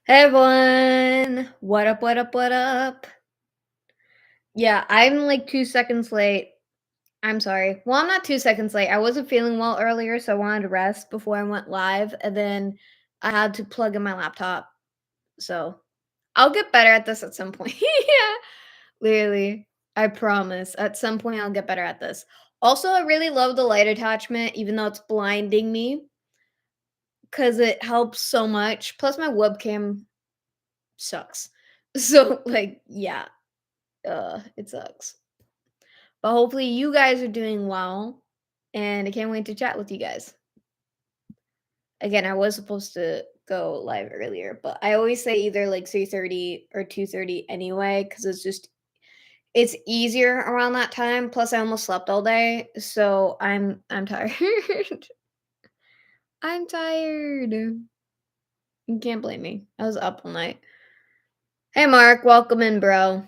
Hey everyone! What up, what up, what up? Yeah, I'm like 2 seconds late. I'm sorry. Well, I'm not 2 seconds late. I wasn't feeling well earlier, so I wanted to rest before I went live, and then I had to plug in my laptop. So, I'll get better at this at some point. Yeah, literally. I promise. At some point, I'll get better at this. Also, I really love the light attachment, even though it's blinding me, because it helps so much. Plus, my webcam sucks. So, like, yeah. It sucks. But hopefully you guys are doing well, and I can't wait to chat with you guys. Again, I was supposed to go live earlier, but I always say either like 3:30 or 2:30 anyway, because it's easier around that time. Plus, I almost slept all day, so I'm tired. I'm tired. You can't blame me. I was up all night. Hey, Mark, welcome in, bro.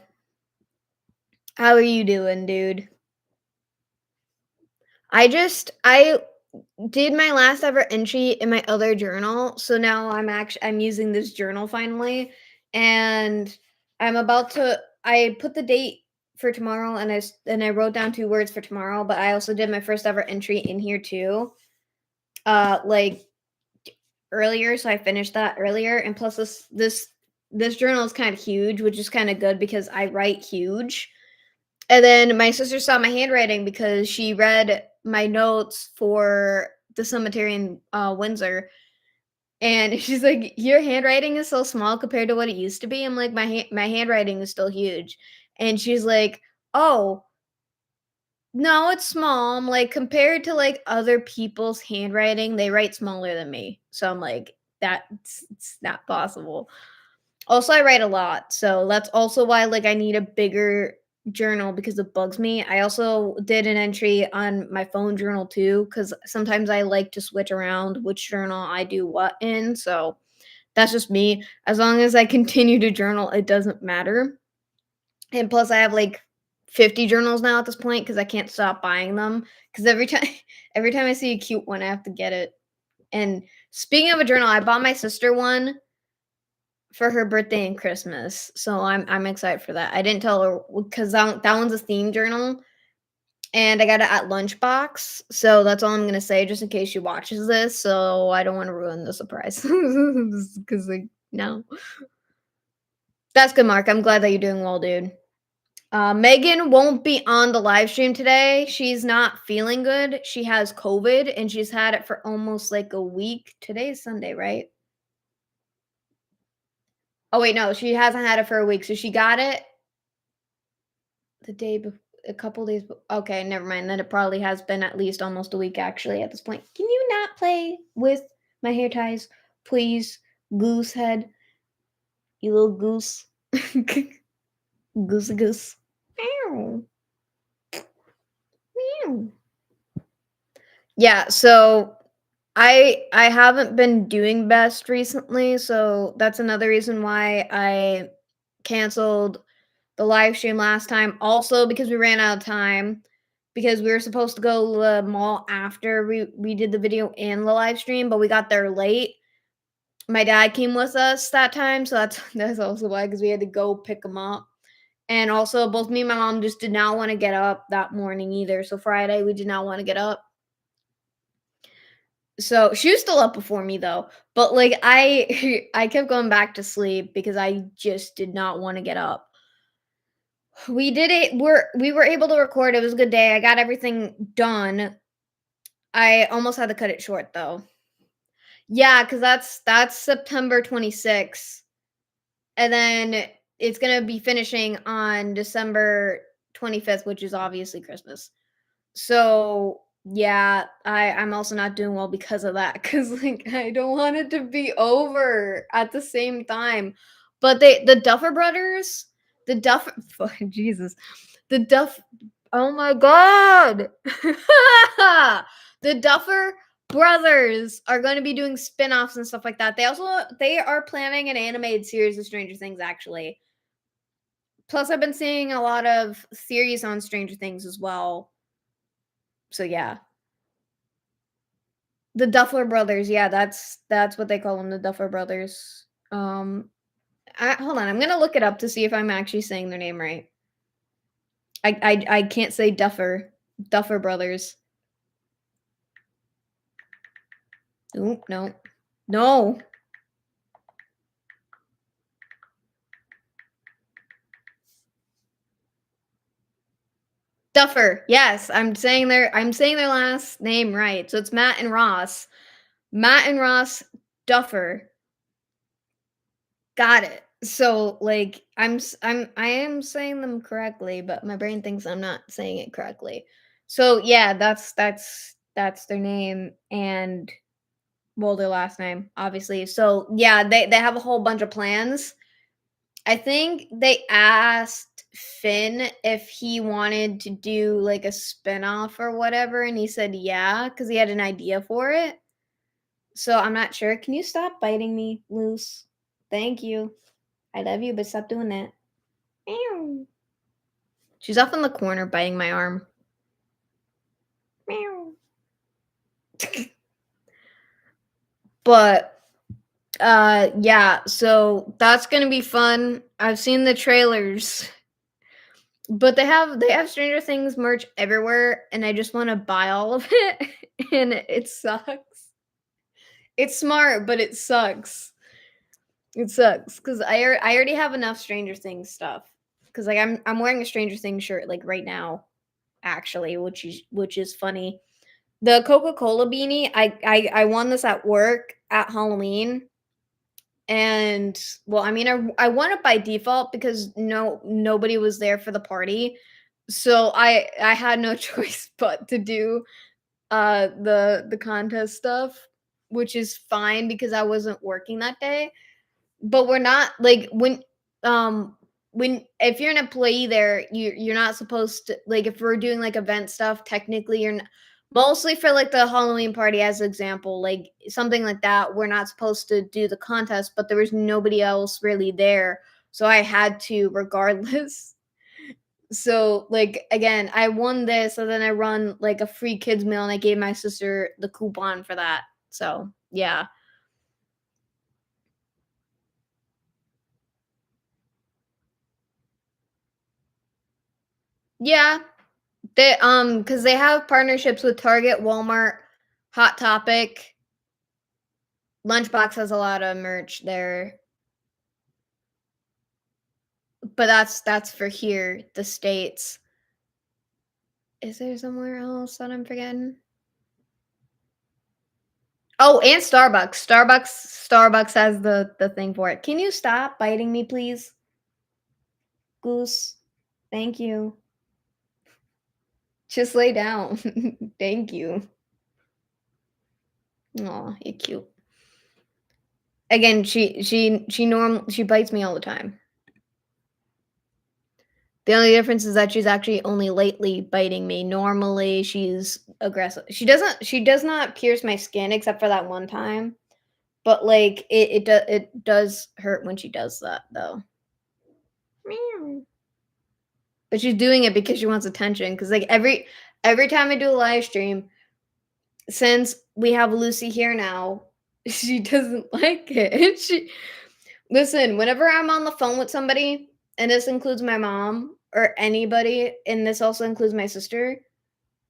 How are you doing, dude? I did my last ever entry in my other journal. So now I'm using this journal finally, and I put the date for tomorrow, and I wrote down 2 words for tomorrow, but I also did my first ever entry in here too. Like earlier, so I finished that earlier, and plus this journal is kind of huge, which is kind of good because I write huge. And then my sister saw my handwriting because she read my notes for the cemetery in Windsor, and she's like, "Your handwriting is so small compared to what it used to be." I'm like, My handwriting is still huge," and she's like, "Oh, no, it's small." I'm like, "Compared to like other people's handwriting, they write smaller than me." So I'm like, "That's it's not possible." Also, I write a lot, so that's also why, like, I need a bigger journal because it bugs me. I also did an entry on my phone journal too, because sometimes I like to switch around which journal I do what in, so that's just me. As long as I continue to journal, it doesn't matter. And plus, I have, like, 50 journals now at this point because I can't stop buying them. Because every time every time I see a cute one, I have to get it. And speaking of a journal, I bought my sister one for her birthday and Christmas, so I'm excited for that. I didn't tell her because that one's a theme journal, and I got it at Lunchbox, so that's all I'm gonna say just in case she watches this. So I don't want to ruin the surprise because like no, that's good, Mark. I'm glad that you're doing well, dude. Megan won't be on the live stream today. She's not feeling good. She has COVID and she's had it for almost like a week. Today's Sunday, right? Oh wait, no, she hasn't had it for a week. So she got it the day before, a couple days okay, never mind, then it probably has been at least almost a week actually at this point. Can you not play with my hair ties, please, goose head, you little goose? Goosey goose. Meow, meow. Yeah, so I haven't been doing best recently, so that's another reason why I canceled the live stream last time. Also because we ran out of time because we were supposed to go to the mall after we did the video and the live stream, but we got there late. My dad came with us that time, so that's that's also why because we had to go pick him up. And also both me and my mom just did not want to get up that morning either. So Friday we did not want to get up. So she was still up before me though, but like I kept going back to sleep because I just did not want to get up. We did it. We were able to record. It was a good day. I got everything done. I almost had to cut it short though. Yeah, because that's September 26th, and then it's gonna be finishing on December 25th, which is obviously Christmas. So yeah, I'm also not doing well because of that. Cause like I don't want it to be over at the same time. But the Duffer Brothers, the Duffer Jesus, the Duff oh my god. The Duffer Brothers are going to be doing spin-offs and stuff like that. They are planning an animated series of Stranger Things actually. Plus I've been seeing a lot of theories on Stranger Things as well. So yeah. The Duffer Brothers, yeah, that's what they call them, the Duffer Brothers. Um, hold on, I'm gonna look it up to see if I'm actually saying their name right. I can't say Duffer. Duffer Brothers. Oop, no. No. Duffer. Yes, I'm saying their last name right. So it's Matt and Ross. Matt and Ross Duffer. Got it. So like I am saying them correctly, but my brain thinks I'm not saying it correctly. So yeah, that's their name and well their last name, obviously. So yeah, they have a whole bunch of plans. I think they asked Finn if he wanted to do like a spinoff or whatever, and he said yeah, because he had an idea for it. So I'm not sure. Can you stop biting me loose? Thank you. I love you, but stop doing that. Meow. She's off in the corner biting my arm. Meow. But yeah, so that's gonna be fun. I've seen the trailers. But they have Stranger Things merch everywhere, and I just wanna buy all of it, and it sucks. It's smart, but it sucks. It sucks because I already have enough Stranger Things stuff. Because like, I'm wearing a Stranger Things shirt, like, right now, actually, which is funny. The Coca-Cola beanie, I won this at work at Halloween, and, well, I mean, I won it by default because nobody was there for the party. So I had no choice but to do, the contest stuff, which is fine because I wasn't working that day. But we're not like um when if you're an employee there, you're not supposed to like if we're doing like event stuff, technically you're not, mostly for like the Halloween party as example, like something like that, we're not supposed to do the contest, but there was nobody else really there. So I had to regardless. So like again, I won this and then I run like a free kids meal and I gave my sister the coupon for that. So yeah. Yeah. Because they have partnerships with Target, Walmart, Hot Topic. Lunchbox has a lot of merch there, but that's for here, the States. Is there somewhere else that I'm forgetting? Oh, and Starbucks. Starbucks has the thing for it. Can you stop biting me, please? Goose. Thank you. Just lay down. Thank you. Aw, you're cute. Again, she bites me all the time. The only difference is that she's actually only lately biting me. Normally, she's aggressive. She does not pierce my skin except for that one time, but, like, it does hurt when she does that, though. Meow. But she's doing it because she wants attention. Because like, every time I do a live stream, since we have Lucy here now, she doesn't like it. She Listen, whenever I'm on the phone with somebody, and this includes my mom or anybody, and this also includes my sister,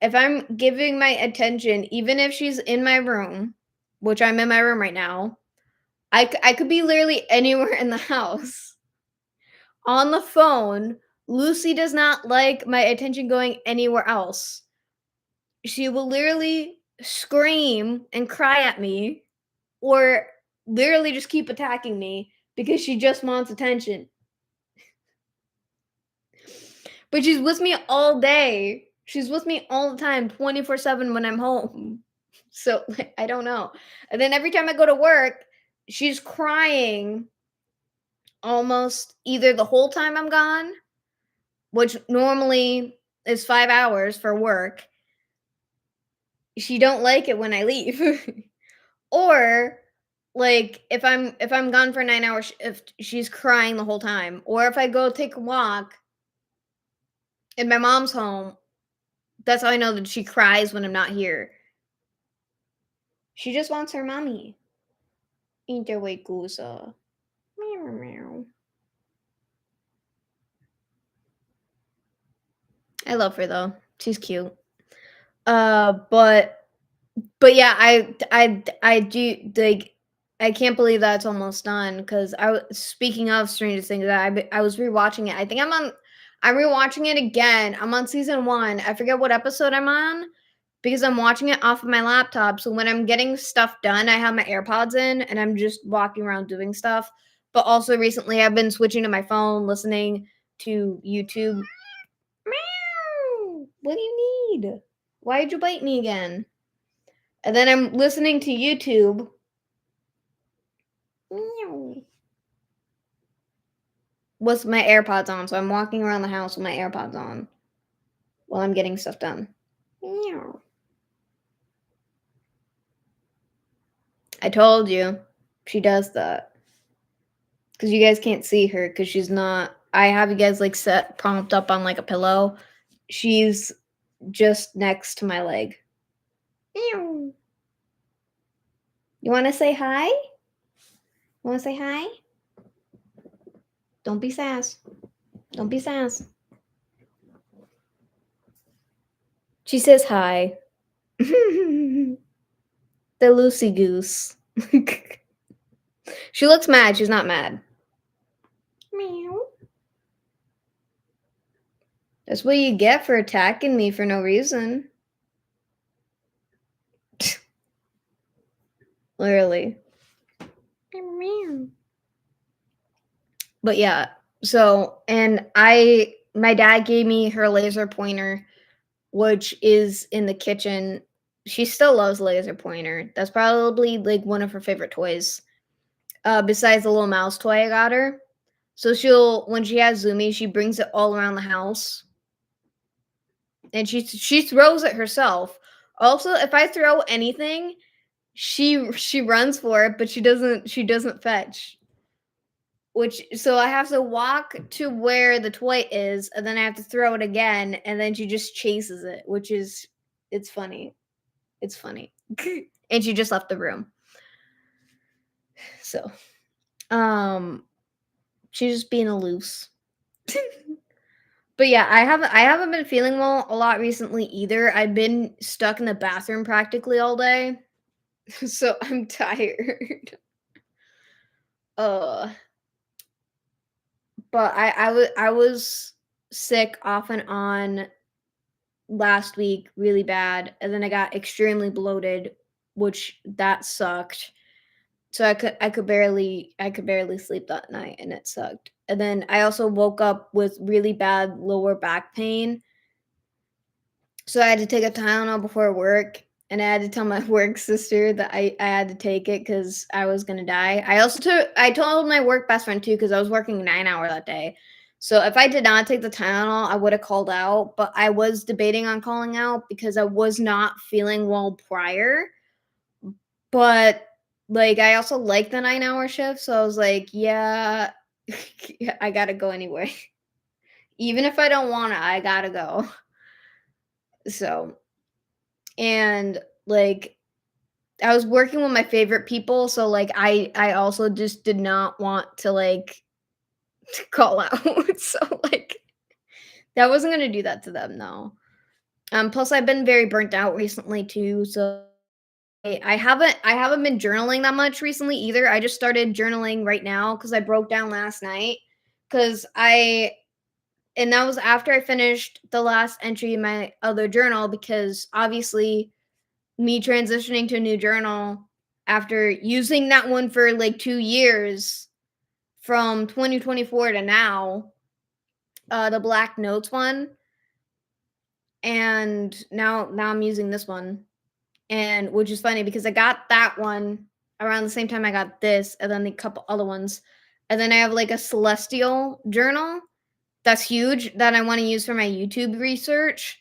if I'm giving my attention, even if she's in my room, which I'm in my room right now, I could be literally anywhere in the house on the phone. Lucy does not like my attention going anywhere else. She will literally scream and cry at me or literally just keep attacking me because she just wants attention. But she's with me all day. She's with me all the time, 24/7 when I'm home. So, like, I don't know. And then every time I go to work, she's crying almost either the whole time I'm gone, which normally is 5 hours for work. She don't like it when I leave. Or like if I'm gone for 9 hours, if she's crying the whole time. Or if I go take a walk in my mom's home, that's how I know that she cries when I'm not here. She just wants her mommy. Interway kusa. I love her though. She's cute. But yeah, I do like. I can't believe that it's almost done because speaking of Stranger Things, I was rewatching it. I think I'm rewatching it again. I'm on season 1. I forget what episode I'm on because I'm watching it off of my laptop. So when I'm getting stuff done, I have my AirPods in and I'm just walking around doing stuff. But also recently, I've been switching to my phone, listening to YouTube. Meow. What do you need? Why did you bite me again? And then I'm listening to YouTube. Meow. With my AirPods on, so I'm walking around the house with my AirPods on while I'm getting stuff done. Meow. I told you, she does that. Because you guys can't see her because she's not. I have you guys like set prompt up on like a pillow. She's just next to my leg. Meow. You want to say hi? You want to say hi? Don't be sass. Don't be sass. She says hi. The Lucy Goose. She looks mad. She's not mad. Meow. That's what you get for attacking me for no reason. Literally. Meow. But yeah, so and my dad gave me her laser pointer, which is in the kitchen. She still loves laser pointer. That's probably like one of her favorite toys. Besides the little mouse toy I got her. So when she has Zoomy, she brings it all around the house. And she throws it herself. Also, if I throw anything, she runs for it, but she doesn't fetch. So I have to walk to where the toy is, and then I have to throw it again, and then she just chases it, it's funny. It's funny. And she just left the room. So, she's just being a loose. But yeah, I haven't been feeling well a lot recently either. I've been stuck in the bathroom practically all day. So I'm tired. Uh, but I was sick off and on last week really bad, and then I got extremely bloated, which that sucked. So I could barely sleep that night, and it sucked. And then I also woke up with really bad lower back pain. So I had to take a Tylenol before work, and I had to tell my work sister that I had to take it because I was gonna die. I told my work best friend too because I was working 9 hour that day. So if I did not take the Tylenol, I would have called out. But I was debating on calling out because I was not feeling well prior. But like I also like the 9 hour shift, so I was like, yeah, I gotta go anyway. Even if I don't wanna, I gotta go. So and like I was working with my favorite people, so like I also just did not want to like to call out. So like that wasn't gonna do that to them, no. Plus I've been very burnt out recently too, so I haven't been journaling that much recently either. I just started journaling right now because I broke down last night. Cause I and that was after I finished the last entry in my other journal because obviously me transitioning to a new journal after using that one for like 2 years from 2024 to now, the Black Notes one, and now I'm using this one, and which is funny because I got that one around the same time I got this, and then the couple other ones, and then I have like a celestial journal that's huge that I want to use for my YouTube research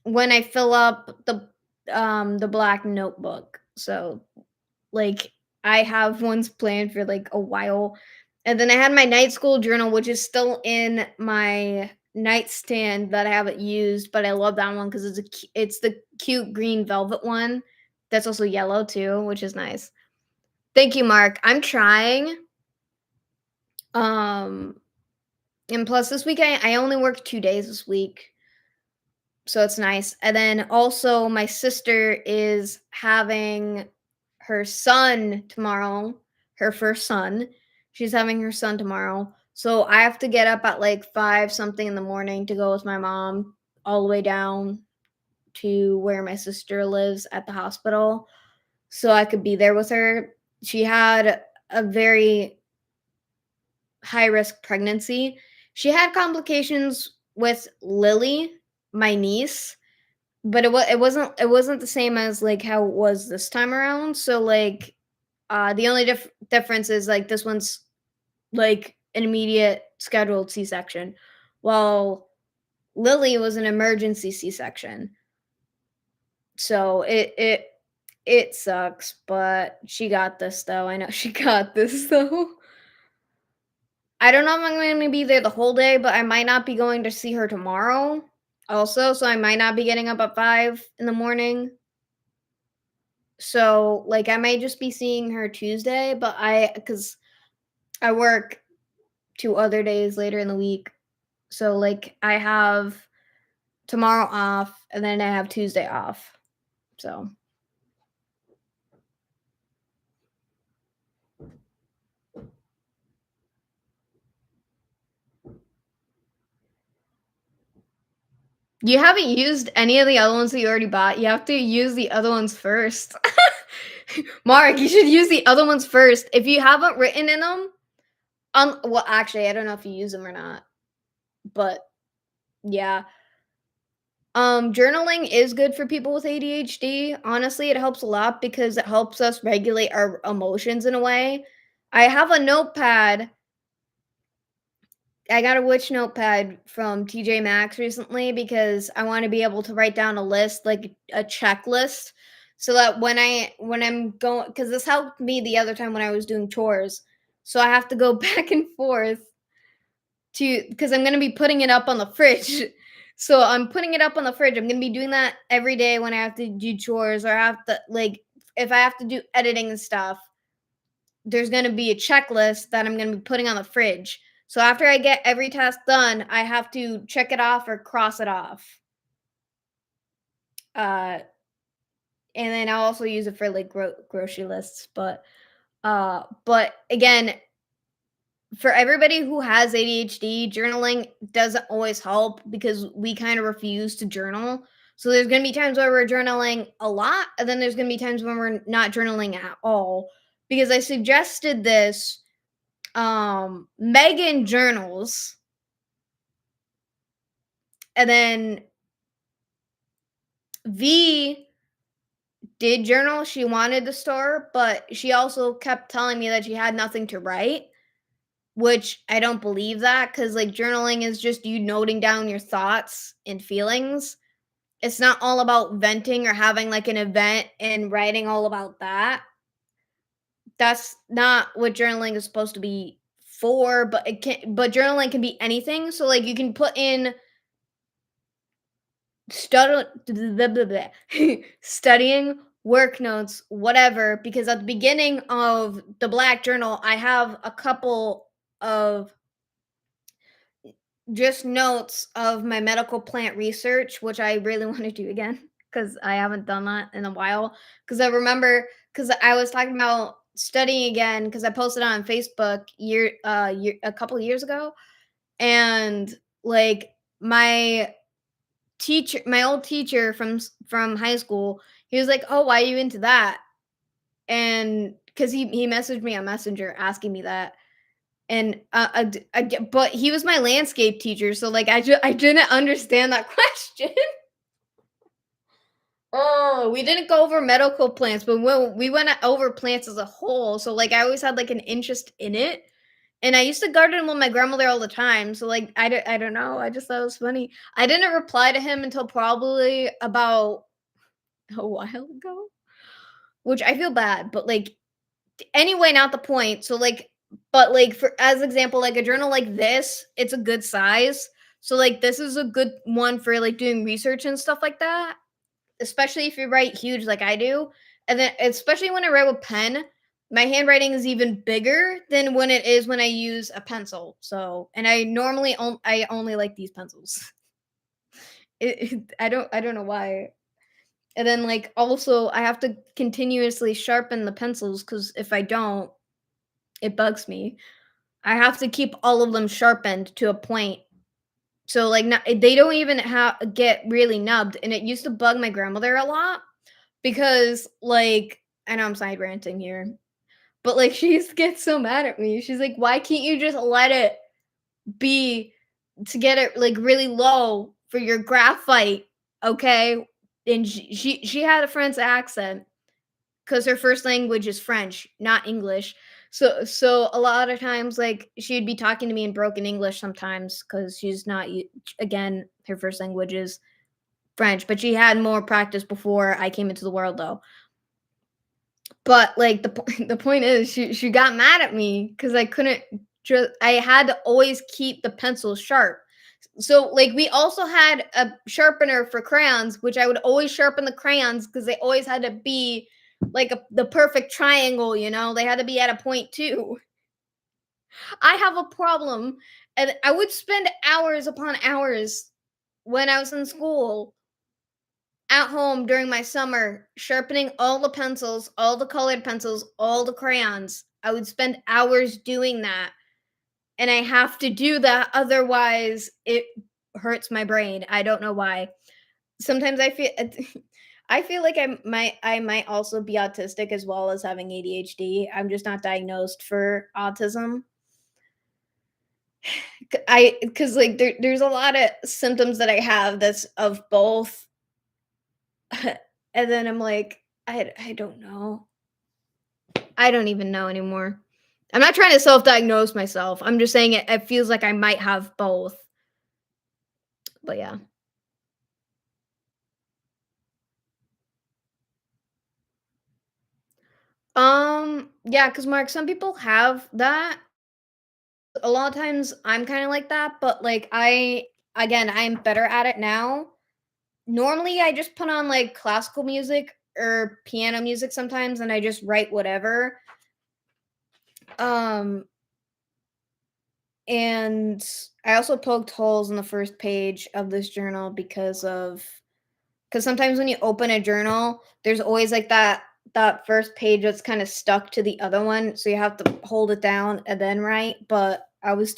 when I fill up the black notebook. So like I have ones planned for like a while. And then I had my night school journal, which is still in my nightstand that I haven't used, but I love that one because it's the cute green velvet one. That's also yellow too, which is nice. Thank you, Mark. I'm trying. Um, and plus this week I only worked 2 days this week, so it's nice. And then also my sister is having her son tomorrow, her first son. She's having her son tomorrow. So I have to get up at like 5 something in the morning to go with my mom all the way down to where my sister lives at the hospital so I could be there with her. She had a very high risk pregnancy. She had complications with Lily, my niece, but it wasn't the same as like how it was this time around. So like the only difference is like this one's like an immediate scheduled C-section, while Lily was an emergency C-section. So it sucks, but she got this though. I know she got this though. I don't know if I'm gonna be there the whole day, but I might not be going to see her tomorrow also, so I might not be getting up at 5 in the morning. So, like, I might just be seeing her Tuesday, but because I work 2 other days later in the week. So, like, I have tomorrow off, and then I have Tuesday off. So you haven't used any of the other ones that you already bought. You have to use the other ones first. Mark, you should use the other ones first. If you haven't written in them, well, actually, I don't know if you use them or not, but yeah. Journaling is good for people with ADHD. Honestly, it helps a lot because it helps us regulate our emotions in a way. I have a notepad. I got a Witch notepad from TJ Maxx recently because I want to be able to write down a list, like a checklist, so that when I'm going, because this helped me the other time when I was doing chores. So I have to go back and forth to because I'm gonna be putting it up on the fridge. So I'm putting it up on the fridge. I'm gonna be doing that every day when I have to do chores or I have to like if I have to do editing and stuff. There's gonna be a checklist that I'm gonna be putting on the fridge. So after I get every task done, I have to check it off or cross it off. Uh, and then I'll also use it for like grocery lists. But again, for everybody who has ADHD, journaling doesn't always help because we kind of refuse to journal. So there's going to be times where we're journaling a lot, and then there's going to be times when we're not journaling at all. Because I suggested this, Megan journals, and then V did journal. She wanted to start, but she also kept telling me that she had nothing to write. Which I don't believe that because, like, journaling is just you noting down your thoughts and feelings. It's not all about venting or having, like, an event and writing all about that. That's not what journaling is supposed to be for, but journaling can be anything. So, like, you can put in stud studying, work notes, whatever, because at the beginning of the Black Journal, I have a couple of just notes of my medical plant research, which I really want to do again because I haven't done that in a while. Because I remember, because I was talking about studying again because I posted on Facebook a couple years ago, and like my old teacher from high school, he was like, "Oh, why are you into that?" And because he messaged me on Messenger asking me that, and, but he was my landscape teacher, so, like, I didn't understand that question. Oh, we didn't go over medical plants, but we went over plants as a whole, so, like, I always had, like, an interest in it, and I used to garden with my grandmother all the time, so, like, I don't know, I just thought it was funny. I didn't reply to him until probably about a while ago, which I feel bad, but, like, anyway, not the point. So like, but like for as example, like a journal like this, it's a good size. So like this is a good one for like doing research and stuff like that, especially if you write huge like I do. And then especially when I write with pen, My handwriting is even bigger than when it is when I use a pencil. So, and I normally I only like these pencils. I don't know why. And then like also I have to continuously sharpen the pencils cuz if I don't, it bugs me. I have to keep all of them sharpened to a point. So like they don't even get really nubbed, and it used to bug my grandmother a lot because like I know I'm side ranting here, but like she used to get so mad at me. She's like, "Why can't you just let it be to get it like really low for your graphite, okay?" And she had a French accent because her first language is French, not English. So a lot of times, like she'd be talking to me in broken English sometimes because she's not again her first language is French, but she had more practice before I came into the world though. But like the point is, she got mad at me because I couldn't just I had to always keep the pencil sharp. So like we also had a sharpener for crayons, which I would always sharpen the crayons because they always had to be like the perfect triangle, you know, they had to be at a point too. I have a problem, and I would spend hours upon hours when I was in school at home during my summer sharpening all the pencils, all the colored pencils, all the crayons. I would spend hours doing that, and I have to do that otherwise it hurts my brain. I don't know why. Sometimes I feel I feel like I might also be autistic as well as having ADHD. I'm just not diagnosed for autism. I because like there's a lot of symptoms that I have that's of both, and then I'm like, I don't know. I don't even know anymore. I'm not trying to self-diagnose myself. I'm just saying it feels like I might have both. But yeah. Yeah, because Mark, some people have that. A lot of times I'm kind of like that, but like I'm better at it now. Normally I just put on like classical music or piano music sometimes and I just write whatever. Um and I also poked holes in the first page of this journal because sometimes when you open a journal, there's always like that first page that's kind of stuck to the other one, so you have to hold it down and then write. But I was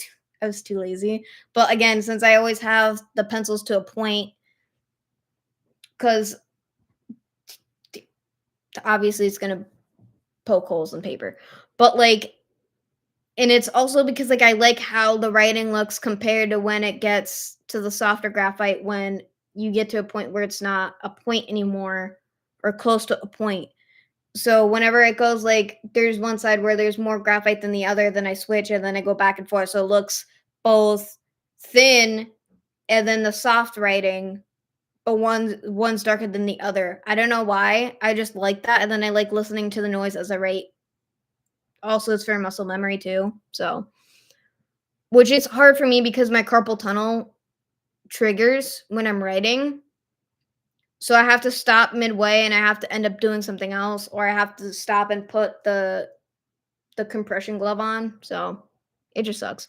too lazy. But again, since I always have the pencils to a point, because obviously it's gonna poke holes in paper. But like, and it's also because like I like how the writing looks compared to when it gets to the softer graphite when you get to a point where it's not a point anymore or close to a point. So whenever it goes like there's one side where there's more graphite than the other, then I switch and then I go back and forth. So it looks both thin and then the soft writing, but one's darker than the other. I don't know why. I just like that. And then I like listening to the noise as I write. Also, it's for muscle memory too. So which is hard for me because my carpal tunnel triggers when I'm writing. So I have to stop midway and I have to end up doing something else, or I have to stop and put the compression glove on, so it just sucks.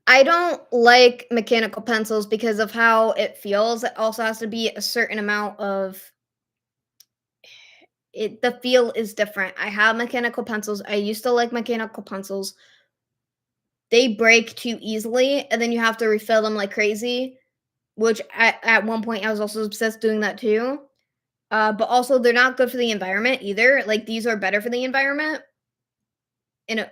I don't like mechanical pencils because of how it feels. It also has to be a certain amount of it the feel is different. I have mechanical pencils. I used to like mechanical pencils. They break too easily, and then you have to refill them like crazy, which at one point I was also obsessed doing that too. But also they're not good for the environment either. Like these are better for the environment in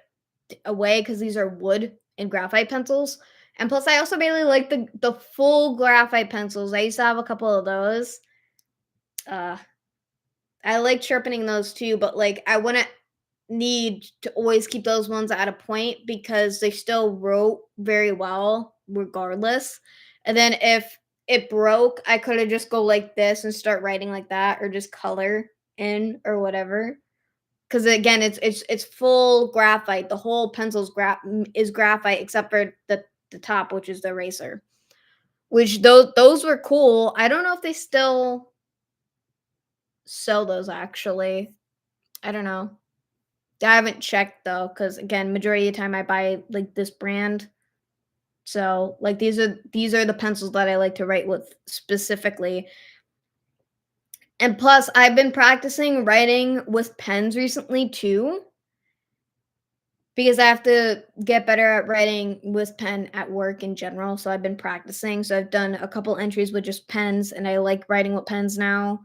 a way because these are wood and graphite pencils. And plus, I also really like the full graphite pencils. I used to have a couple of those. Uh, I like sharpening those too, but like I wouldn't need to always keep those ones at a point because they still wrote very well regardless. And then if it broke, I could have just go like this and start writing like that, or just color in or whatever. Because again, it's full graphite. The whole pencil's is graphite except for the top, which is the eraser. Which those were cool. I don't know if they still. sell those actually. I don't know. I haven't checked though, because again, majority of the time I buy like this brand. So like these are the pencils that I like to write with specifically. And plus, I've been practicing writing with pens recently too, because I have to get better at writing with pen at work in general. So I've been practicing. So I've done a couple entries with just pens, and I like writing with pens now.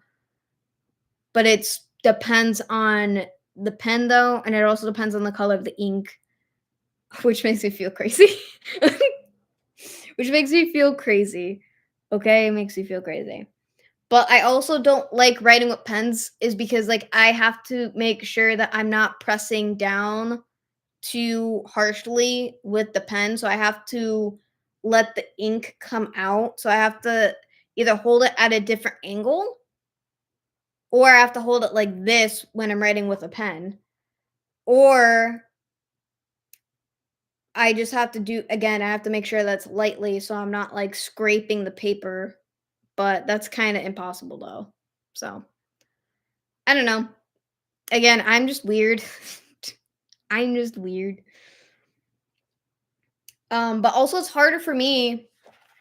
But it's depends on the pen though, and it also depends on the color of the ink, which makes me feel crazy. Which makes me feel crazy. Okay, it makes me feel crazy. But I also don't like writing with pens is because like I have to make sure that I'm not pressing down too harshly with the pen. So I have to let the ink come out. So I have to either hold it at a different angle or I have to hold it like this when I'm writing with a pen. Or I just have to do again, I have to make sure that's lightly so I'm not like scraping the paper, but that's kind of impossible though. So, I don't know. Again, I'm just weird. I'm just weird. But also it's harder for me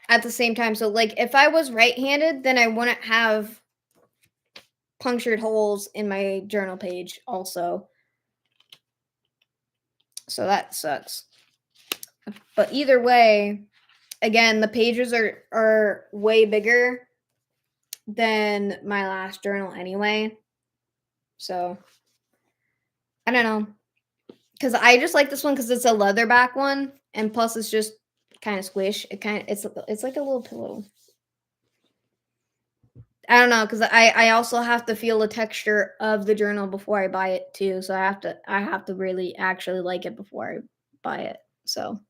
at the same time. So like if I was right-handed, then I wouldn't have punctured holes in my journal page also. So that sucks. But either way, again, the pages are way bigger than my last journal anyway. So I don't know. Cause I just like this one because it's a leatherback one, and plus it's just kind of squish. It's like a little pillow. I don't know, cause I also have to feel the texture of the journal before I buy it too. So I have to really actually like it before I buy it. So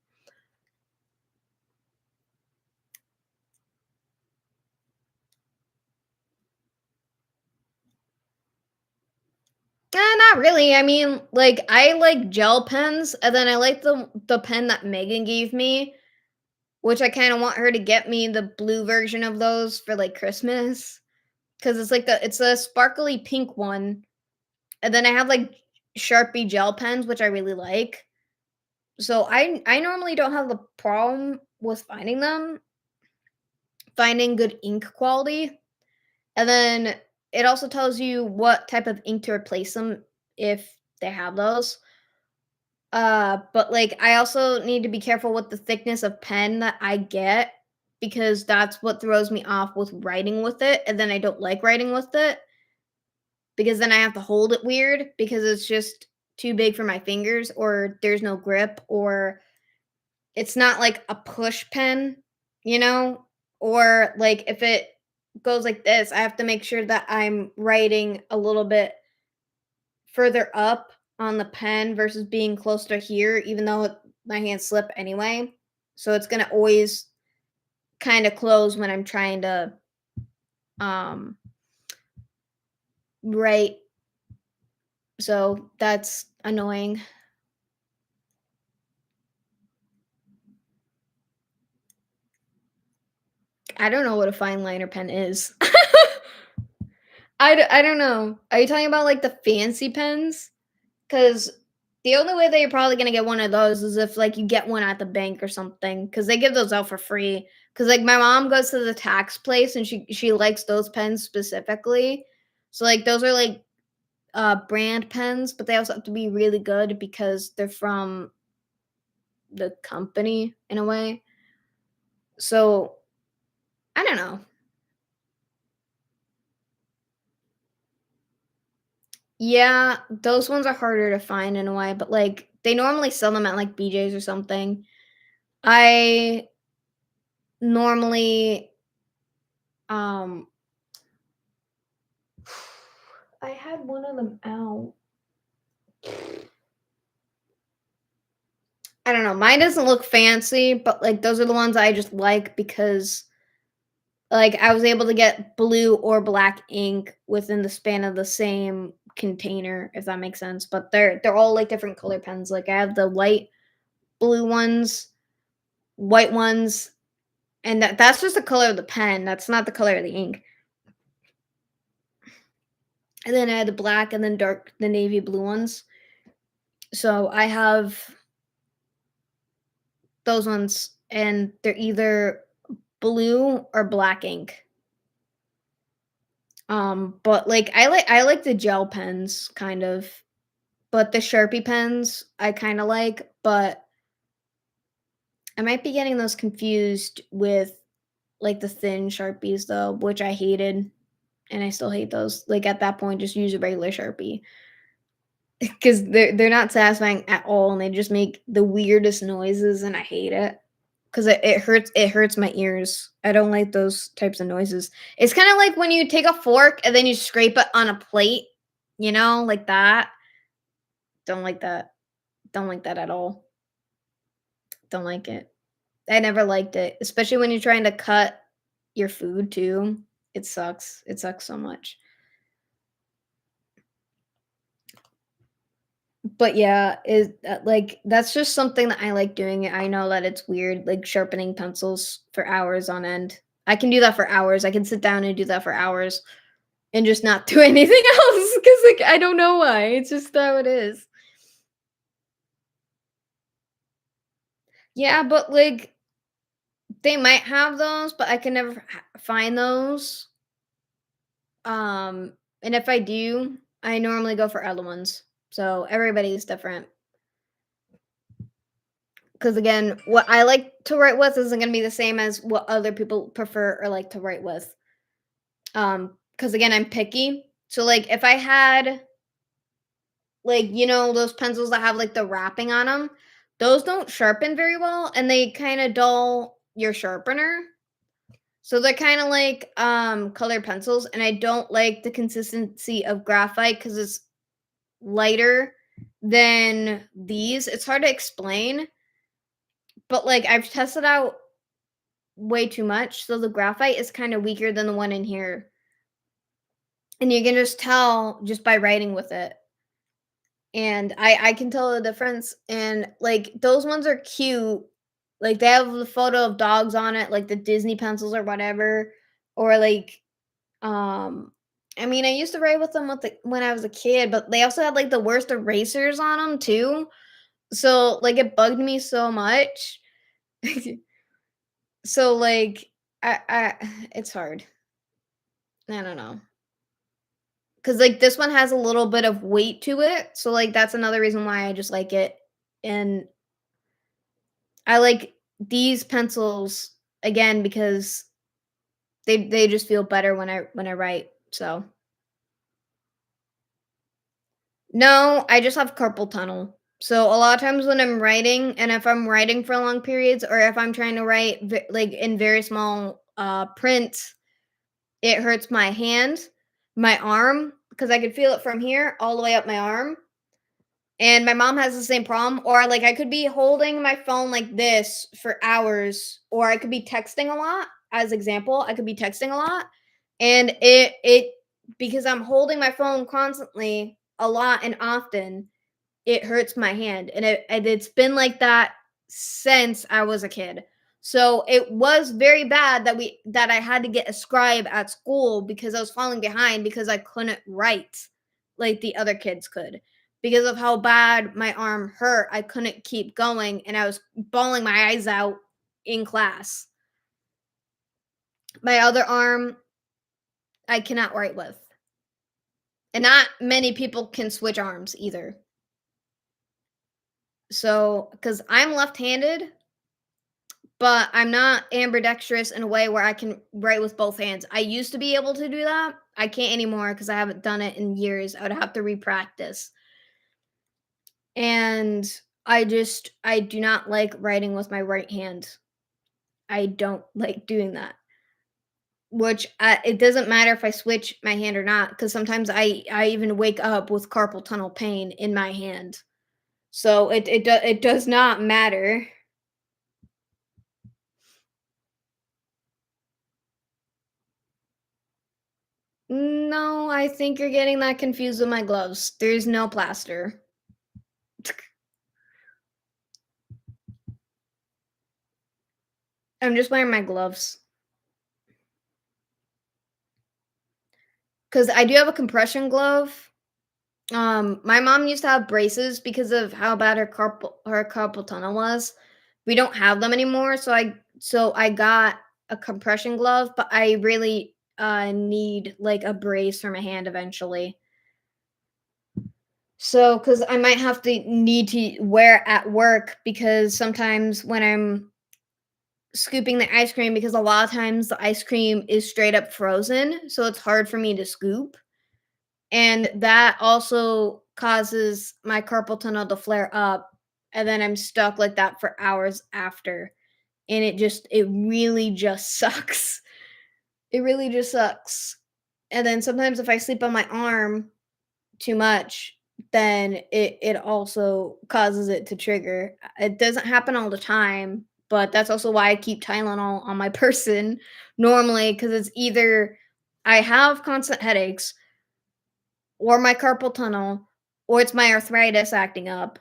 not really. I mean, like I like gel pens, and then I like the pen that Megan gave me, which I kind of want her to get me the blue version of those for like Christmas, because it's a sparkly pink one, and then I have like Sharpie gel pens, which I really like. So I normally don't have the problem with finding good ink quality. And then it also tells you what type of ink to replace them if they have those. But like I also need to be careful with the thickness of pen that I get because that's what throws me off with writing with it. And then I don't like writing with it because then I have to hold it weird because it's just too big for my fingers or there's no grip or it's not like a push pen, you know? Or like if it goes like this, I have to make sure that I'm writing a little bit further up on the pen versus being closer to here, even though my hands slip anyway. So it's gonna always kind of close when I'm trying to um write. So that's annoying. I don't know what a fine liner pen is. I don't know. Are you talking about like the fancy pens? Because the only way that you're probably gonna get one of those is if like you get one at the bank or something, because they give those out for free. Because like my mom goes to the tax place and she likes those pens specifically. So like those are like brand pens, but they also have to be really good because they're from the company in a way. So I don't know. Yeah, those ones are harder to find in a way, but like they normally sell them at like BJ's or something. I normally um I had one of them out. I don't know. Mine doesn't look fancy, but like those are the ones I just like because like I was able to get blue or black ink within the span of the same container, if that makes sense. But they're all like different color pens. Like I have the light blue ones, white ones, and that's just the color of the pen. That's not the color of the ink. and then I had the black and then the navy blue ones. So I have those ones, and they're either blue or black ink. But like I like the gel pens kind of, but the Sharpie pens I kind of like, but I might be getting those confused with like the thin Sharpies though, which I hated, and I still hate those. Like at that point, just use a regular Sharpie because they're not satisfying at all, and they just make the weirdest noises, and I hate it because it hurts my ears. I don't like those types of noises. It's kind of like when you take a fork and then you scrape it on a plate, like that. Don't like that. Don't like that at all. Don't like it. I never liked it, especially when you're trying to cut your food too. It sucks. It sucks so much. But yeah, is like that's just something that I like doing. I know that it's weird, like sharpening pencils for hours on end. I can do that for hours. I can sit down and do that for hours and just not do anything else because like I don't know why. It's just how it is. Yeah, but like they might have those, but I can never find those. And if I do, I normally go for other ones. So everybody's different. Because again, what I like to write with isn't going to be the same as what other people prefer or like to write with. Because again, I'm picky. So like if I had like those pencils that have like the wrapping on them, those don't sharpen very well, and they kind of dull your sharpener. So they're kind of like colored pencils, and I don't like the consistency of graphite because it's lighter than these. It's hard to explain, but like I've tested out way too much, so the graphite is kind of weaker than the one in here. And you can just tell just by writing with it. And I can tell the difference, and like those ones are cute. Like they have the photo of dogs on it, like the Disney pencils or whatever. Or like I mean, I used to write with them when I was a kid, but they also had like the worst erasers on them too. So like it bugged me so much. So like I it's hard. I don't know. Cause like this one has a little bit of weight to it. So like that's another reason why I just like it. And I like these pencils again because they just feel better when I write. So no, I just have carpal tunnel. So a lot of times when I'm writing, and if I'm writing for long periods, or if I'm trying to write like in very small print, it hurts my hand, my arm, because I could feel it from here all the way up my arm. And my mom has the same problem, or like I could be holding my phone like this for hours, or I could be texting a lot. As example, I could be texting a lot, and it because I'm holding my phone constantly a lot and often, it hurts my hand, and it's been like that since I was a kid. So it was very bad that I had to get a scribe at school because I was falling behind because I couldn't write like the other kids could. Because of how bad my arm hurt, I couldn't keep going, and I was bawling my eyes out in class. My other arm, I cannot write with. And not many people can switch arms either. So, because I'm left handed, but I'm not ambidextrous in a way where I can write with both hands. I used to be able to do that. I can't anymore because I haven't done it in years. I would have to repractice. And I do not like writing with my right hand. I don't like doing that. Which it doesn't matter if I switch my hand or not, because sometimes I even wake up with carpal tunnel pain in my hand. So it does not matter. No, I think you're getting that confused with my gloves. There's no plaster. I'm just wearing my gloves because I do have a compression glove. My mom used to have braces because of how bad her carpal tunnel was. We don't have them anymore, so I got a compression glove, but I really need like a brace for my hand eventually. So, because I might have to need to wear it at work because sometimes when I'm scooping the ice cream, because a lot of times the ice cream is straight up frozen, so it's hard for me to scoop. And that also causes my carpal tunnel to flare up, and then I'm stuck like that for hours after. And it really just sucks. It really just sucks. And then sometimes if I sleep on my arm too much, then it also causes it to trigger. It doesn't happen all the time, but that's also why I keep Tylenol on my person normally, because it's either I have constant headaches or my carpal tunnel or it's my arthritis acting up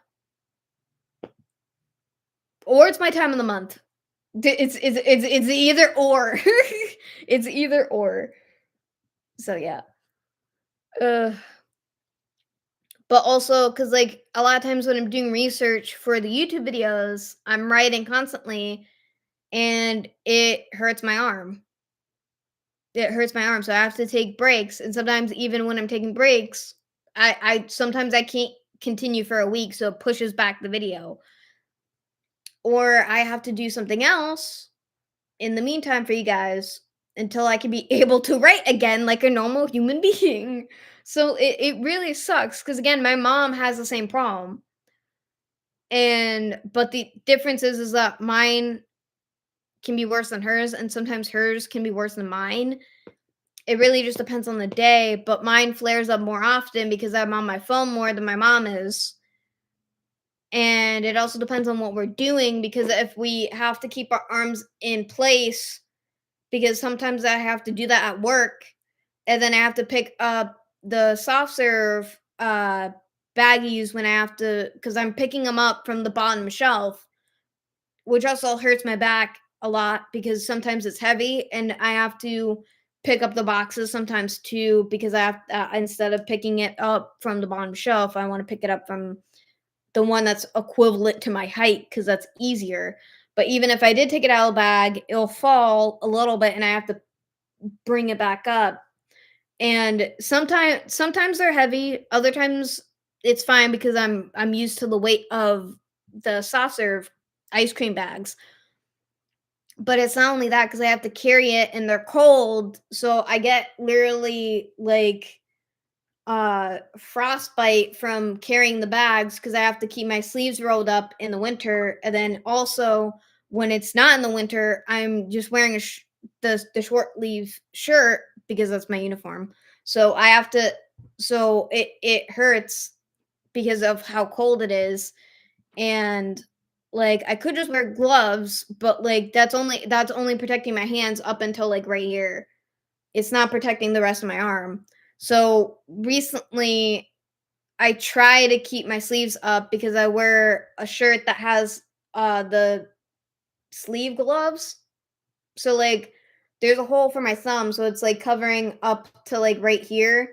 or it's my time of the month. It's either or. It's either or. So yeah. Uh, but also, cause like, a lot of times when I'm doing research for the YouTube videos, I'm writing constantly, and it hurts my arm. It hurts my arm, so I have to take breaks, and sometimes even when I'm taking breaks, I sometimes I can't continue for a week, so it pushes back the video. Or I have to do something else in the meantime for you guys until I can be able to write again like a normal human being. So it really sucks because again, my mom has the same problem. And but the difference is that mine can be worse than hers, and sometimes hers can be worse than mine. It really just depends on the day, but mine flares up more often because I'm on my phone more than my mom is. And it also depends on what we're doing because if we have to keep our arms in place, because sometimes I have to do that at work, and then I have to pick up the soft serve baggies when I have to, because I'm picking them up from the bottom shelf, which also hurts my back a lot because sometimes it's heavy and I have to pick up the boxes sometimes too because I have instead of picking it up from the bottom shelf, I want to pick it up from the one that's equivalent to my height because that's easier. But even if I did take it out of the bag, it'll fall a little bit and I have to bring it back up. And sometimes they're heavy, other times it's fine because I'm used to the weight of the soft serve ice cream bags. But it's not only that because I have to carry it and they're cold, so I get literally like frostbite from carrying the bags because I have to keep my sleeves rolled up in the winter, and then also when it's not in the winter, I'm just wearing the short sleeve shirt because that's my uniform. So I have to, so it hurts because of how cold it is, and like I could just wear gloves, but like that's only protecting my hands up until like right here. It's not protecting the rest of my arm. So recently I try to keep my sleeves up because I wear a shirt that has the sleeve gloves. So like there's a hole for my thumb, so it's like covering up to like right here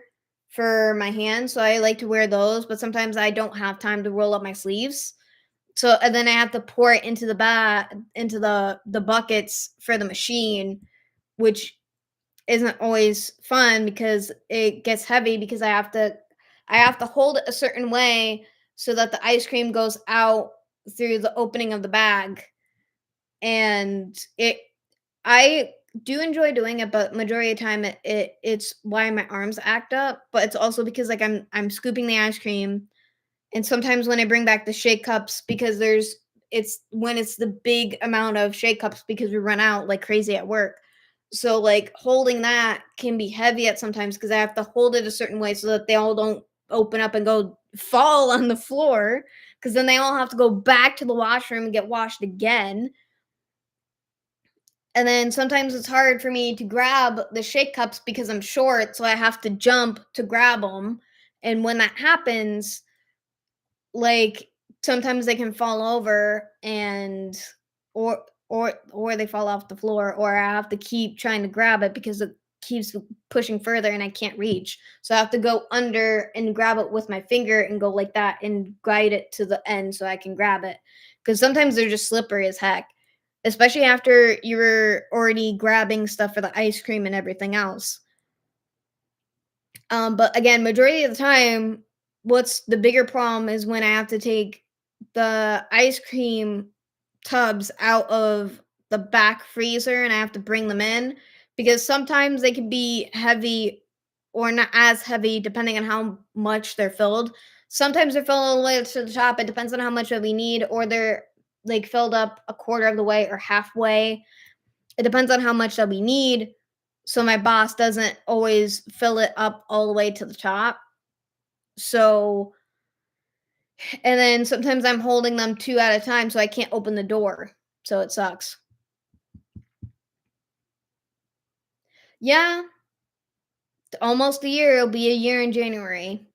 for my hand. So I like to wear those, but sometimes I don't have time to roll up my sleeves. So and then I have to pour it into the buckets for the machine, which isn't always fun because it gets heavy because I have to hold it a certain way so that the ice cream goes out through the opening of the bag. And I do enjoy doing it, but majority of the time it's why my arms act up, but it's also because like I'm scooping the ice cream, and sometimes when I bring back the shake cups because it's the big amount of shake cups because we run out like crazy at work. So like holding that can be heavy at sometimes because I have to hold it a certain way so that they all don't open up and go fall on the floor because then they all have to go back to the washroom and get washed again. And then sometimes it's hard for me to grab the shake cups because I'm short, so I have to jump to grab them. And when that happens, like, sometimes they can fall over or they fall off the floor, or I have to keep trying to grab it because keeps pushing further and I can't reach. So I have to go under and grab it with my finger and go like that and guide it to the end so I can grab it. Because sometimes they're just slippery as heck, especially after you're already grabbing stuff for the ice cream and everything else. But again, majority of the time, what's the bigger problem is when I have to take the ice cream tubs out of the back freezer and I have to bring them in because sometimes they can be heavy or not as heavy depending on how much they're filled. Sometimes they're filled all the way to the top. It depends on how much that we need, or they're like filled up a quarter of the way or halfway. It depends on how much that we need. So my boss doesn't always fill it up all the way to the top. So, and then sometimes I'm holding them two at a time, so I can't open the door. So it sucks. Yeah, almost a year. It'll be a year in January.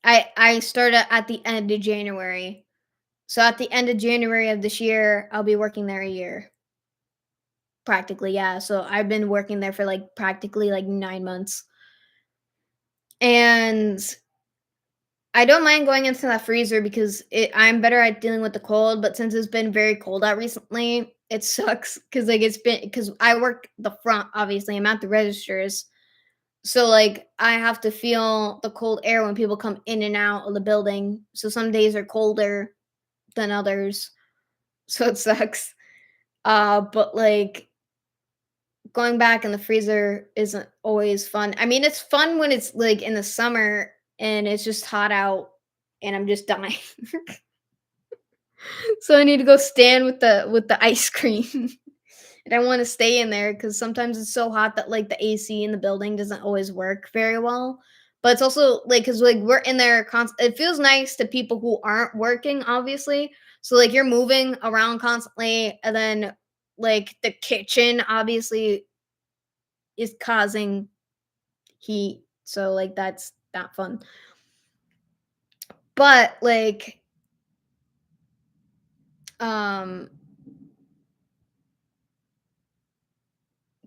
I started at the end of January. So at the end of January of this year, I'll be working there a year. Practically, yeah. So I've been working there for like practically like 9 months. And I don't mind going into that freezer because I'm better at dealing with the cold, but since it's been very cold out recently, it sucks because like it's been because I work the front, obviously. I'm at the registers. So like I have to feel the cold air when people come in and out of the building. So some days are colder than others. So it sucks. But like going back in the freezer isn't always fun. I mean, it's fun when it's like in the summer and it's just hot out and I'm just dying. So I need to go stand with the ice cream. And I want to stay in there because sometimes it's so hot that like the AC in the building doesn't always work very well. But it's also like because like we're in there it feels nice to people who aren't working, obviously. So like you're moving around constantly, and then like the kitchen obviously is causing heat. So like that's not fun. But like um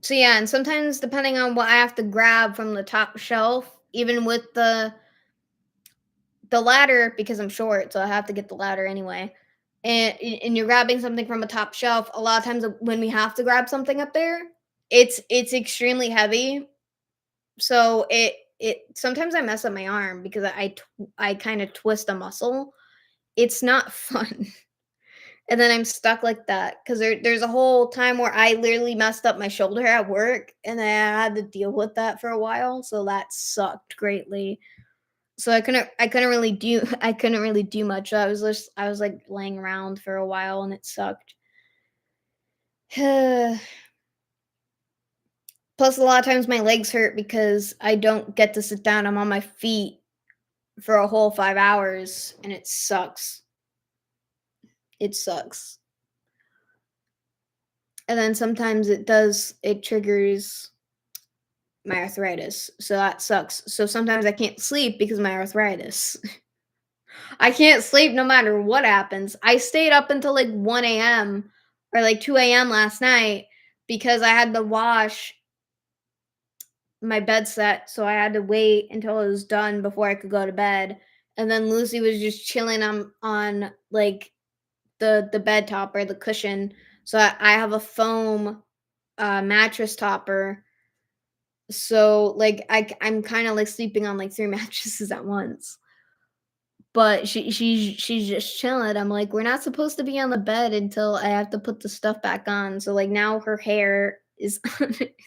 so yeah, and sometimes depending on what I have to grab from the top shelf, even with the ladder because I'm short, so I have to get the ladder anyway. And you're grabbing something from a top shelf. A lot of times when we have to grab something up there, it's extremely heavy. So it sometimes I mess up my arm because I kind of twist a muscle. It's not fun. And then I'm stuck like that because there's a whole time where I literally messed up my shoulder at work and I had to deal with that for a while. So that sucked greatly. So I couldn't really do I couldn't really do much. I was like laying around for a while and it sucked. Plus a lot of times my legs hurt because I don't get to sit down. I'm on my feet for a whole 5 hours and it sucks. It sucks. And then sometimes it triggers my arthritis. So that sucks. So sometimes I can't sleep because of my arthritis. I can't sleep no matter what happens. I stayed up until like 1 a.m. or like 2 a.m. last night because I had to wash my bed set. So I had to wait until it was done before I could go to bed. And then Lucy was just chilling on like the bed topper, the cushion. So I have a foam mattress topper. So like I'm kind of like sleeping on like three mattresses at once. But she's just chilling. I'm like, "We're not supposed to be on the bed until I have to put the stuff back on." So, like, now her hair is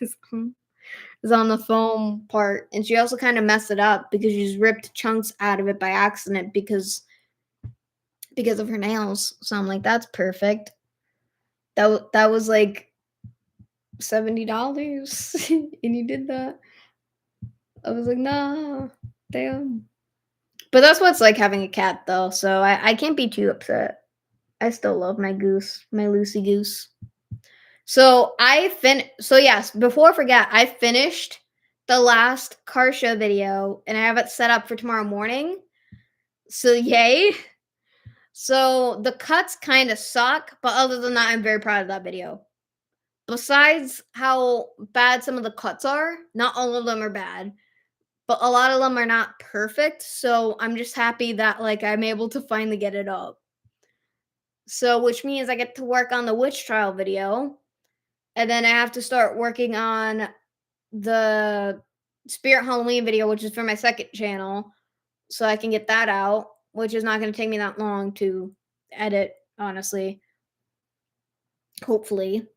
is on the foam part, and she also kinda messed it up because she's ripped chunks out of it by accident because of her nails. So I'm like, "That's perfect." That was, like, $70, and you did that. I was like, "Nah, damn." But that's what it's like having a cat, though, so I can't be too upset. I still love my goose, my Lucy goose. So yes, before I forget, I finished the last car show video and I have it set up for tomorrow morning. So yay. So the cuts kind of suck, but other than that, I'm very proud of that video. besides how bad some of the cuts are, not all of them are bad, but a lot of them are not perfect. So I'm just happy that like I'm able to finally get it up. So which means I get to work on the witch trial video, and then I have to start working on the Spirit Halloween video, which is for my second channel, so I can get that out, which is not going to take me that long to edit, honestly. Hopefully,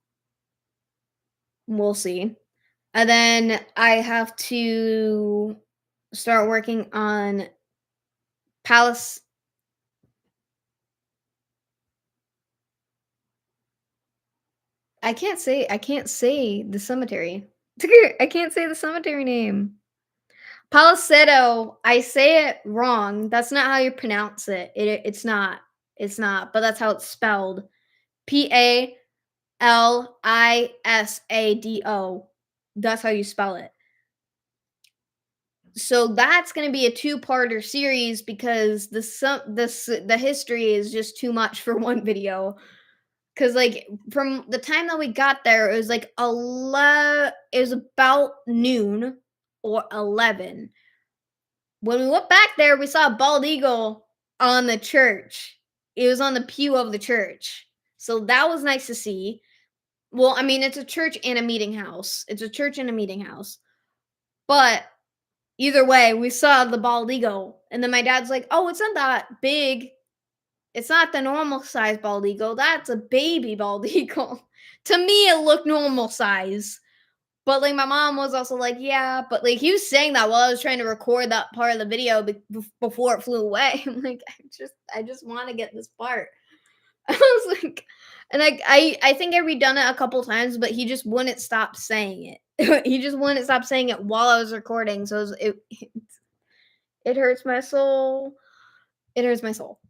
we'll see. And then I have to start working on Palace. I can't say the cemetery. I can't say the cemetery name. Palisetto, I say it wrong. That's not how you pronounce it. It's not. It's not, but that's how it's spelled. Palisado. That's how you spell it. So that's going to be a two-parter series because the history is just too much for one video. Cause like from the time that we got there, it was like it was about noon or 11. When we went back there, we saw a bald eagle on the church. It was on the pew of the church. So that was nice to see. Well, I mean, it's a church and a meeting house. It's a church and a meeting house. But either way, we saw the bald eagle. And then my dad's like, oh, it's not that big. It's not the normal size bald eagle. That's a baby bald eagle. To me, it looked normal size. But like my mom was also like, yeah, but like he was saying that while I was trying to record that part of the video before it flew away. I'm like, I just want to get this part. I was like, and I think I redone it a couple times, but he just wouldn't stop saying it. He just wouldn't stop saying it while I was recording. So it hurts my soul. It hurts my soul.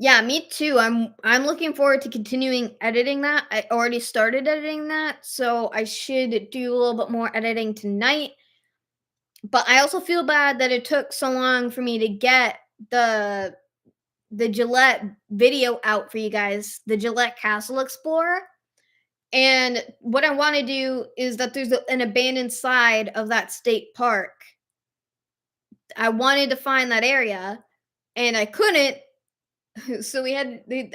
Yeah, me too. I'm looking forward to continuing editing that. I already started editing that, so I should do a little bit more editing tonight. But I also feel bad that it took so long for me to get the Gillette video out for you guys, the Gillette Castle Explorer. And what I want to do is that there's an abandoned side of that state park. I wanted to find that area and I couldn't. So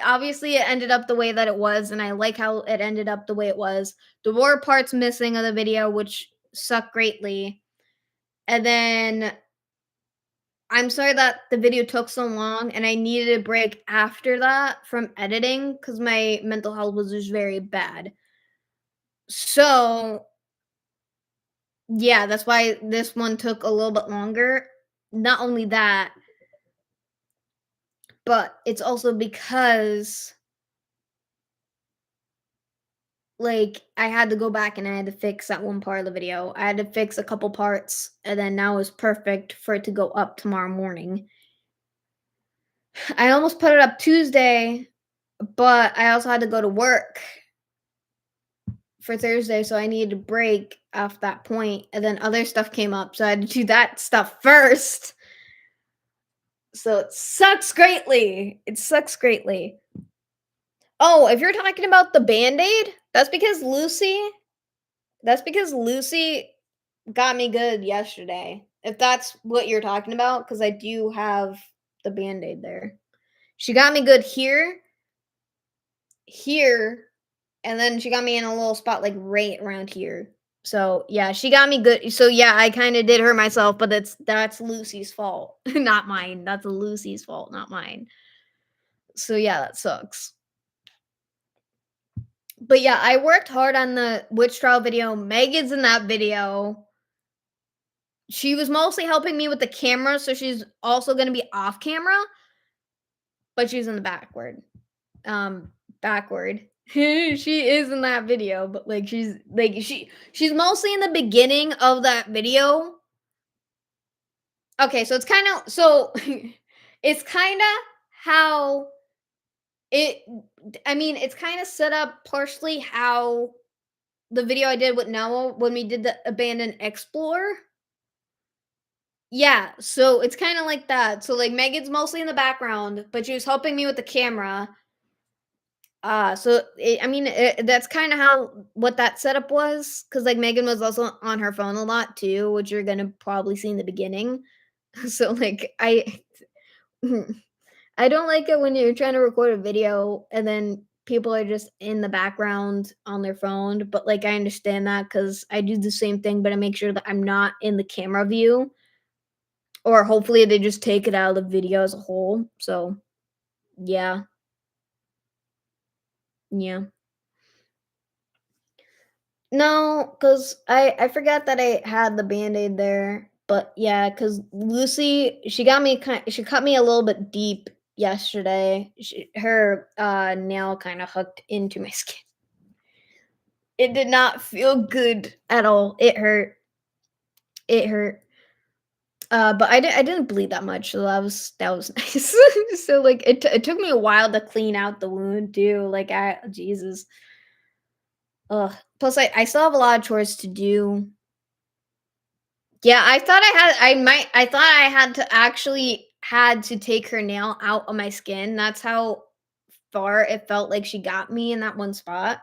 obviously it ended up the way that it was, and I like how it ended up the way it was. There were parts missing of the video, which suck greatly. And then I'm sorry that the video took so long, and I needed a break after that from editing because my mental health was just very bad. So yeah, that's why this one took a little bit longer. Not only that, but it's also because like I had to go back and I had to fix that one part of the video. I had to fix a couple parts and then now it's perfect for it to go up tomorrow morning. I almost put it up Tuesday, but I also had to go to work for Thursday, so I needed a break off that point, and then other stuff came up, so I had to do that stuff first. So it sucks greatly. It sucks greatly. Oh, if you're talking about the Band-Aid, that's because Lucy got me good yesterday. If that's what you're talking about, because I do have the Band-Aid there. She got me good here, and then she got me in a little spot like right around here. So yeah, she got me good. So yeah, I kind of did hurt myself, but that's Lucy's fault, not mine. That's Lucy's fault, not mine. So yeah, that sucks. But yeah, I worked hard on the witch trial video. Megan's in that video. She was mostly helping me with the camera, so she's also going to be off camera, but she's in the backward. She is in that video, but like she's mostly in the beginning of that video. Okay, so it's kind of how it I mean, it's kind of set up partially how the video I did with Noah when we did the abandoned explorer. Yeah, so it's kind of like that. So like Megan's mostly in the background, but she was helping me with the camera. I mean, that's kinda how what that setup was, because like, Megan was also on her phone a lot too, which you're gonna probably see in the beginning. So, like, I don't like it when you're trying to record a video and then people are just in the background on their phone, but, like, I understand that because I do the same thing, but I make sure that I'm not in the camera view, or hopefully they just take it out of the video as a whole, so, yeah, yeah. No, cause I forgot that I had the Band-Aid there, but yeah, cause Lucy, she cut me a little bit deep yesterday. Her, nail kinda hooked into my skin. It did not feel good at all. It hurt. But I didn't bleed that much, so that was nice. So, like, it took me a while to clean out the wound too, like, I Jesus. Ugh. Plus I still have a lot of chores to do. Yeah, I thought I had to take her nail out of my skin. That's how far it felt like she got me in that one spot.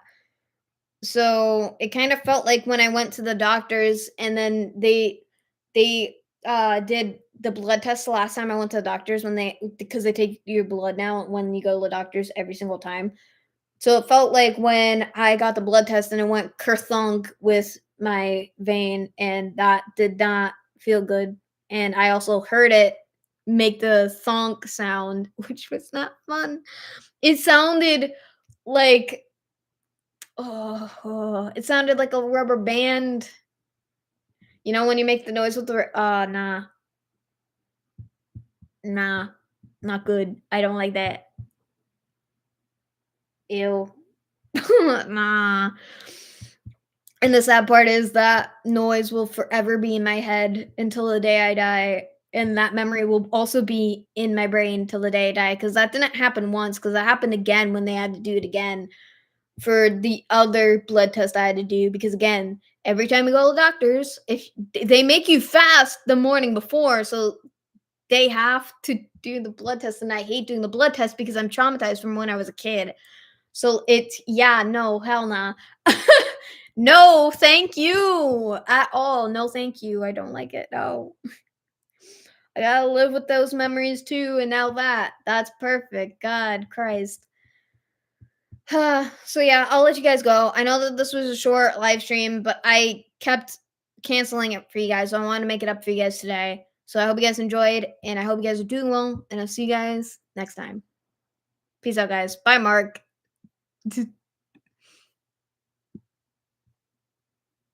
So, it kind of felt like when I went to the doctors and then they did the blood test the last time I went to the doctors when they because they take your blood now when you go to the doctors every single time. So it felt like when I got the blood test and it went kerthunk with my vein, and that did not feel good. And I also heard it make the thunk sound, which was not fun. It sounded like it sounded like a rubber band. You know when you make the noise with the nah, nah, not good. I don't like that. Ew. Nah. And the sad part is that noise will forever be in my head until the day I die, and that memory will also be in my brain till the day I die. Because that didn't happen once. Because that happened again when they had to do it again for the other blood test I had to do, because again, every time we go to the doctors, if they make you fast the morning before, so they have to do the blood test, and I hate doing the blood test because I'm traumatized from when I was a kid. So it's yeah, no, hell nah. No, thank you at all. No, thank you. I don't like it. No. I gotta live with those memories too, and now that's perfect. God Christ. So yeah, I'll let you guys go. I know that this was a short live stream, but I kept canceling it for you guys, so I wanted to make it up for you guys today. So I hope you guys enjoyed, and I hope you guys are doing well, and I'll see you guys next time. Peace out, guys. Bye, Mark.